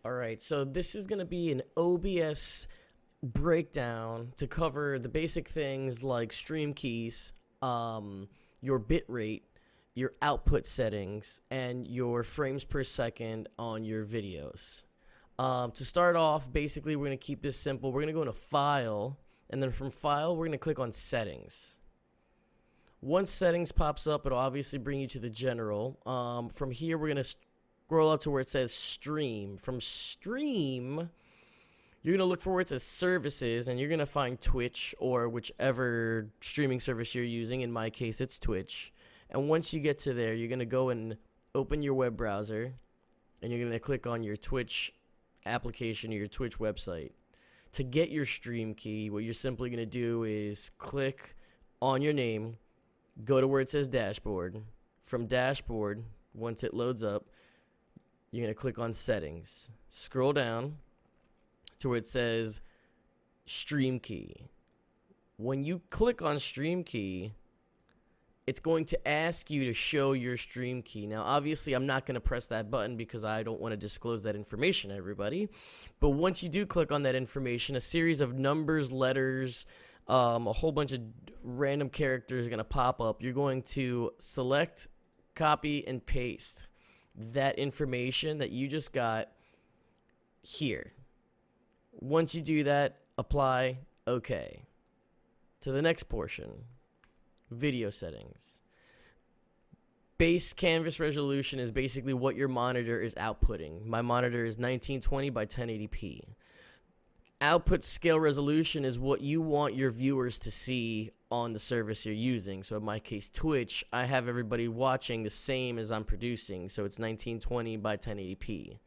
All right, so this is going to be an OBS breakdown to cover the basic things like stream keys, your bitrate, your output settings, and your frames per second on your videos. To start off, basically, we're going to keep this simple. We're going to go into File, and then from File, we're going to click on Settings. Once Settings pops up, it'll obviously bring you to the General. From here, we're going to scroll out to where it says Stream. From Stream, you're going to look for where it says Services, and you're going to find Twitch or whichever streaming service you're using. In my case, it's Twitch. And once you get to there, you're going to go and open your web browser, and you're going to click on your Twitch application or your Twitch website. To get your stream key, what you're simply going to do is click on your name, go to where it says Dashboard. From Dashboard, once it loads up, you're going to click on Settings. Scroll down to where it says Stream Key. When you click on Stream Key, it's going to ask you to show your stream key. Now, obviously, I'm not going to press that button because I don't want to disclose that information to everybody. But once you do click on that information, a series of numbers, letters, a whole bunch of random characters are going to pop up. You're going to select, copy, and paste that information that you just got here. Once you do that, apply, OK. To the next portion. Video settings. Base canvas resolution is basically what your monitor is outputting. My monitor is 1920 by 1080p. Output scale resolution is what you want your viewers to see on the service you're using. So in my case, Twitch, I have everybody watching the same as I'm producing. So it's 1920 by 1080p.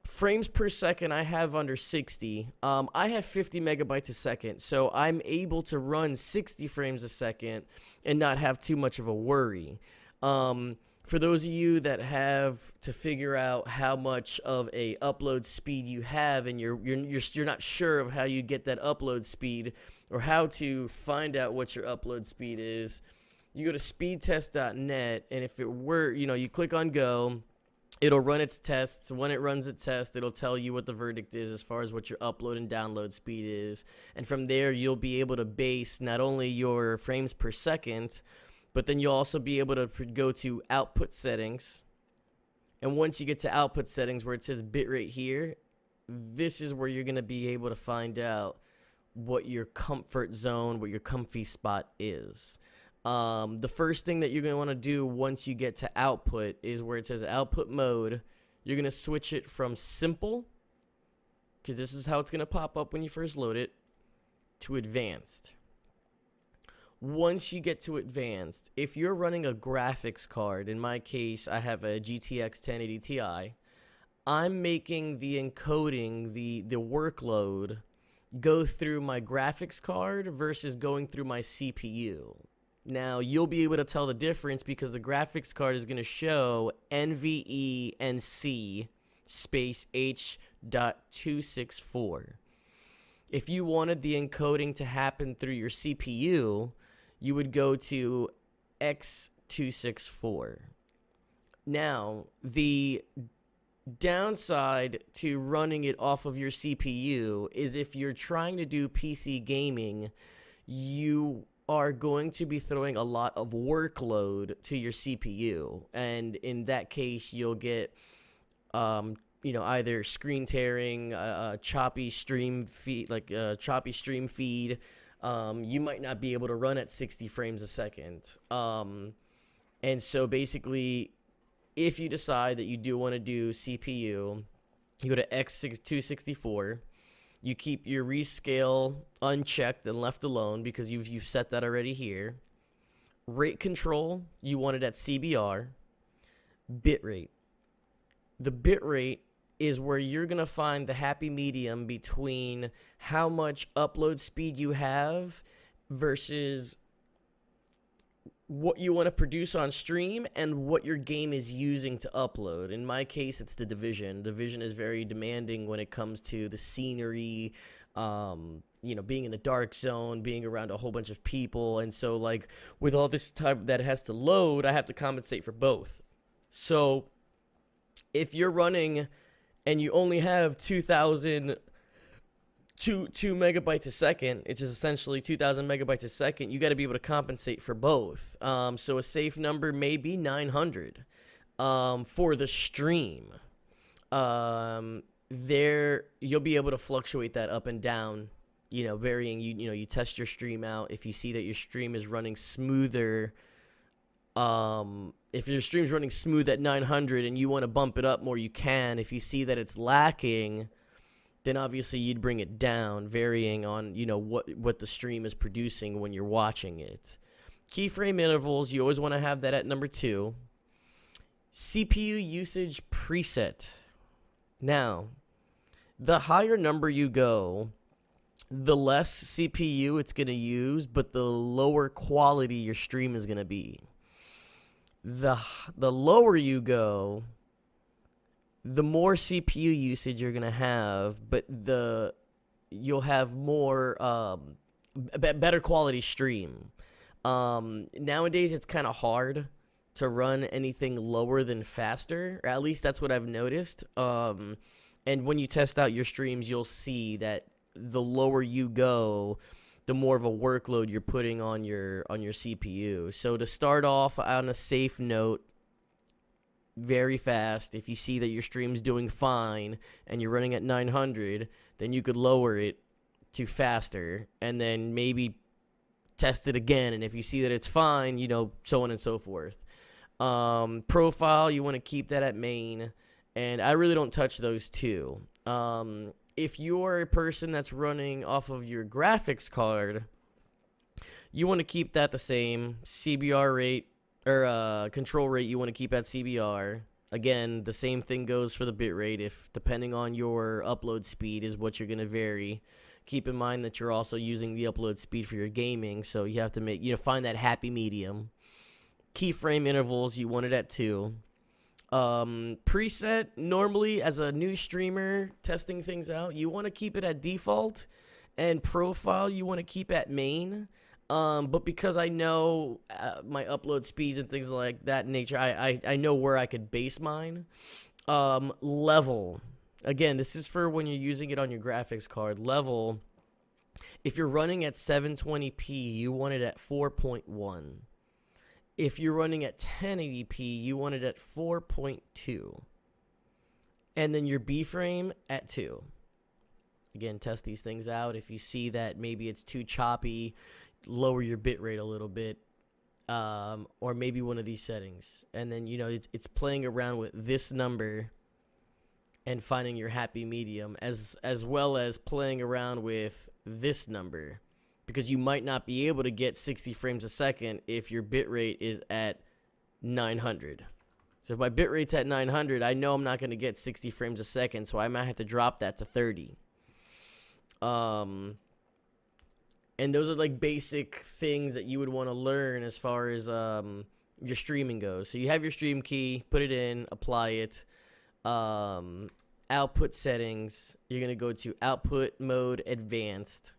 Frames per second, I have under 60. I have 50 megabytes a second, so I'm able to run 60 frames a second and not have too much of a worry. For those of you that have to figure out how much of a upload speed you have, and you're not sure of how you get that upload speed or how to find out what your upload speed is, you go to speedtest.net, and if it were, you click on Go. It'll run its tests. When it runs its test, it'll tell you what the verdict is as far as what your upload and download speed is. And from there, you'll be able to base not only your frames per second, but then you'll also be able to go to output settings. And once you get to output settings where it says bitrate here, this is where you're going to be able to find out what your comfort zone, what your comfy spot is. The first thing that you're going to want to do once you get to output is where it says output mode. You're going to switch it from simple, because this is how it's going to pop up when you first load it, to advanced. Once you get to advanced, if you're running a graphics card, in my case, I have a GTX 1080 Ti, I'm making the encoding, the workload, go through my graphics card versus going through my CPU. Now, you'll be able to tell the difference because the graphics card is going to show NVENC space H.264. If you wanted the encoding to happen through your CPU, you would go to X264. Now, the downside to running it off of your CPU is if you're trying to do PC gaming, you are going to be throwing a lot of workload to your CPU, and in that case, you'll get, either screen tearing, choppy stream feed, you might not be able to run at 60 frames a second, and so basically, if you decide that you do want to do CPU, you go to X264. You keep your rescale unchecked and left alone because you've set that already here. Rate control, you want it at CBR. Bitrate. The bitrate is where you're going to find the happy medium between how much upload speed you have versus what you want to produce on stream and what your game is using to upload. In my case, it's The Division. Division is very demanding when it comes to the scenery, being in the dark zone, being around a whole bunch of people. And so, with all this time that has to load, I have to compensate for both. So If you're running and you only have 2 megabytes a second, which is essentially 2,000 megabytes a second, you got to be able to compensate for both. So a safe number may be 900 for the stream. There you'll be able to fluctuate that up and down, varying. You test your stream out. If you see that your stream is running smoother, if your stream's running smooth at 900 and you want to bump it up more, you can. If you see that it's lacking, then obviously you'd bring it down, varying on what the stream is producing when you're watching it. Keyframe intervals, you always want to have that at number 2. CPU usage preset. Now, the higher number you go, the less CPU it's going to use, but the lower quality your stream is going to be. The lower you go, the more CPU usage you're going to have, but you'll have more better quality stream. Nowadays it's kind of hard to run anything lower than faster, or at least that's what I've noticed. And when you test out your streams, you'll see that the lower you go, the more of a workload you're putting on your CPU. So to start off on a safe note, very fast, if you see that your stream's doing fine and you're running at 900, then you could lower it to faster and then maybe test it again. And if you see that it's fine, so on and so forth. Profile, you want to keep that at main, and I really don't touch those two. If you're a person that's running off of your graphics card, you want to keep that the same. CBR rate, or control rate, you want to keep at CBR. Again, the same thing goes for the bitrate. If depending on your upload speed is what you're going to vary. Keep in mind that you're also using the upload speed for your gaming, so you have to find that happy medium. Keyframe intervals, you want it at 2. Preset, normally as a new streamer testing things out, you want to keep it at default, and profile you want to keep at main. But because I know my upload speeds and things like that nature, I know where I could base mine. Level, again, this is for when you're using it on your graphics card. Level, if you're running at 720p, you want it at 4.1. If you're running at 1080p, you want it at 4.2. And then your B-frame at 2. Again, test these things out. If you see that maybe it's too choppy, lower your bitrate a little bit. Or maybe one of these settings. And then, it's playing around with this number and finding your happy medium, as well as playing around with this number. Because you might not be able to get 60 frames a second if your bitrate is at 900. So if my bitrate's at 900, I know I'm not going to get 60 frames a second, so I might have to drop that to 30. And those are like basic things that you would want to learn as far as your streaming goes. So you have your stream key, put it in, apply it. Output settings, you're going to go to output mode advanced.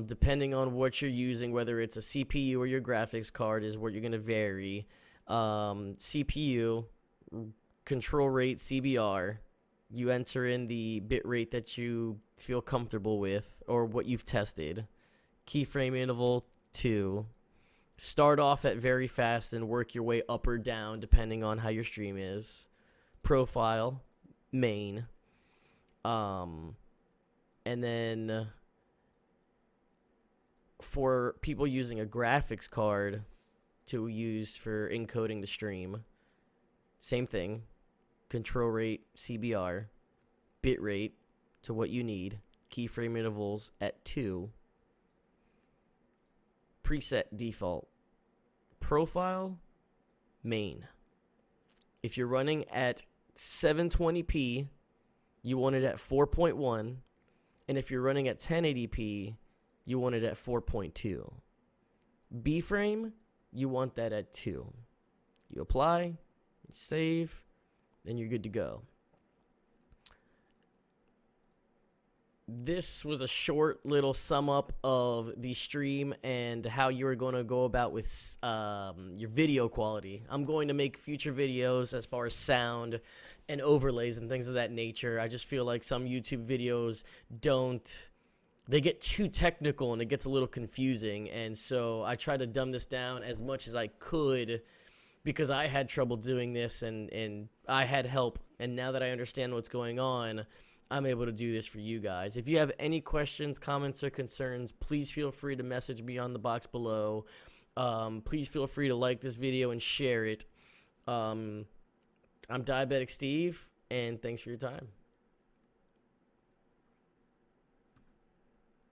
Depending on what you're using, whether it's a CPU or your graphics card, is where you're going to vary. CPU, control rate, CBR. You enter in the bit rate that you feel comfortable with or what you've tested. Keyframe interval 2. Start off at very fast and work your way up or down depending on how your stream is. Profile, main. And then for people using a graphics card to use for encoding the stream, same thing. Control rate, CBR, bit rate to what you need. Keyframe intervals at 2. Preset default. Profile, main. If you're running at 720p, you want it at 4.1. And if you're running at 1080p, you want it at 4.2. B-frame, you want that at 2. You apply, save, then you're good to go. this was a short little sum up of the stream and how you are going to go about with your video quality. I'm going to make future videos as far as sound and overlays and things of that nature. I just feel like some YouTube videos they get too technical and it gets a little confusing. And so I try to dumb this down as much as I could because I had trouble doing this and I had help. And now that I understand what's going on, I'm able to do this for you guys. If you have any questions, comments, or concerns, please feel free to message me on the box below. Please feel free to like this video and share it. I'm Diabetic Steve, and thanks for your time.